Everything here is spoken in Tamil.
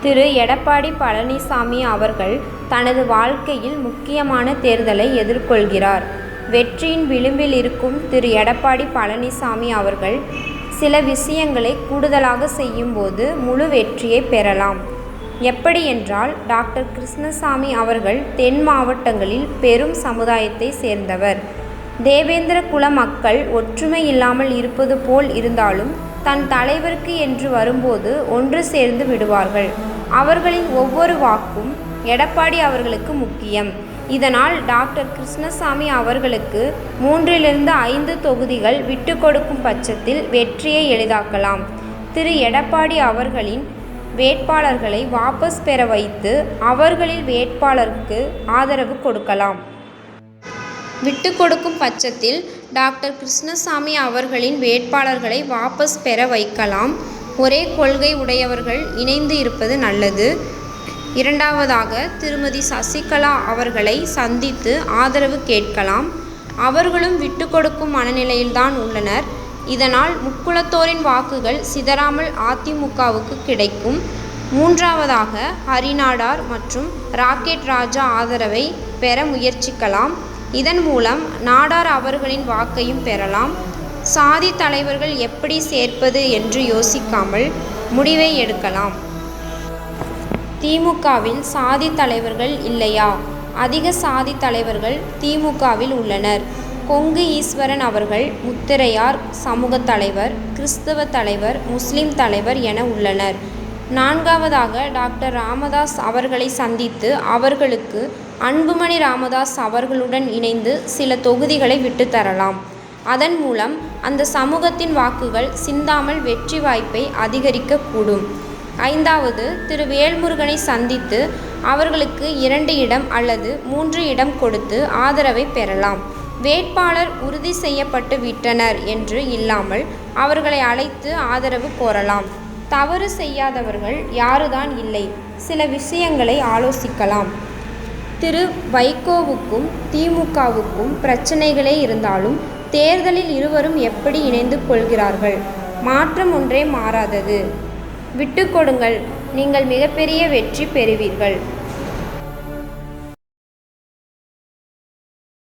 திரு எடப்பாடி பழனிசாமி அவர்கள் தனது வாழ்க்கையில் முக்கியமான தேர்தலை எதிர்கொள்கிறார். வெற்றியின் விளிம்பில் இருக்கும் திரு எடப்பாடி பழனிசாமி அவர்கள் சில விஷயங்களை கூடுதலாக செய்யும்போது முழு வெற்றியை பெறலாம். எப்படி என்றால், டாக்டர் கிருஷ்ணசாமி அவர்கள் தென் மாவட்டங்களில் பெரும் சமுதாயத்தை சேர்ந்தவர். தேவேந்திர குல மக்கள் ஒற்றுமை இல்லாமல் இருப்பது போல் இருந்தாலும் தன் தலைவருக்கு என்று வரும்போது ஒன்று சேர்ந்து விடுவார்கள். அவர்களின் ஒவ்வொரு வாக்கும் எடப்பாடி அவர்களுக்கு முக்கியம். இதனால் டாக்டர் கிருஷ்ணசாமி அவர்களுக்கு 3-5 தொகுதிகள் விட்டு கொடுக்கும் பட்சத்தில் வெற்றியை எளிதாக்கலாம். திரு எடப்பாடி அவர்களின் வேட்பாளர்களை வாபஸ் பெற வைத்து அவர்களில் வேட்பாளருக்கு ஆதரவு கொடுக்கலாம். விட்டு கொடுக்கும் பட்சத்தில் டாக்டர் கிருஷ்ணசாமி அவர்களின் வேட்பாளர்களை வாபஸ் பெற வைக்கலாம். ஒரே கொள்கை உடையவர்கள் இணைந்து இருப்பது நல்லது. இரண்டாவதாக, திருமதி சசிகலா அவர்களை சந்தித்து ஆதரவு கேட்கலாம். அவர்களும் விட்டு கொடுக்கும் மனநிலையில்தான் உள்ளனர். இதனால் முக்குளத்தோரின் வாக்குகள் சிதறாமல் அதிமுகவுக்கு கிடைக்கும். மூன்றாவதாக, ஹரிநாடார் மற்றும் ராக்கெட் ராஜா ஆதரவை பெற முயற்சிக்கலாம். இதன் மூலம் நாடார் அவர்களின் வாக்கையும் பெறலாம். சாதி தலைவர்கள் எப்படி சேர்ப்பது என்று யோசிக்காமல் முடிவை எடுக்கலாம். திமுகவில் சாதி தலைவர்கள் இல்லையா? அதிக சாதி தலைவர்கள் திமுகவில் உள்ளனர். கொங்கு ஈஸ்வரன் அவர்கள் முத்திரையார் சமூக தலைவர், கிறிஸ்தவ தலைவர், முஸ்லிம் தலைவர் என உள்ளனர். நான்காவதாக, டாக்டர் ராமதாஸ் அவர்களை சந்தித்து அவர்களுக்கு அன்புமணி ராமதாஸ் அவர்களுடன் இணைந்து சில தொகுதிகளை விட்டுத்தரலாம். அதன் மூலம் அந்த சமூகத்தின் வாக்குகள் சிந்தாமல் வெற்றி வாய்ப்பை அதிகரிக்கக்கூடும். ஐந்தாவது, திரு வேல்முருகனை சந்தித்து அவர்களுக்கு 2 இடம் அல்லது 3 இடம் கொடுத்து ஆதரவை பெறலாம். வேட்பாளர் உறுதி செய்யப்பட்டு விட்டனர் என்று இல்லாமல் அவர்களை அழைத்து ஆதரவு கோரலாம். தவறு செய்யாதவர்கள் யாருதான் இல்லை. சில விஷயங்களை ஆலோசிக்கலாம். திரு வைகோவுக்கும் திமுகவுக்கும் பிரச்சனைகளே இருந்தாலும் தேர்தலில் இருவரும் எப்படி இணைந்து கொள்கிறார்கள்? மாற்றம் ஒன்றே மாறாதது. விட்டு கொடுங்கள், நீங்கள் மிகப்பெரிய வெற்றி பெறுவீர்கள்.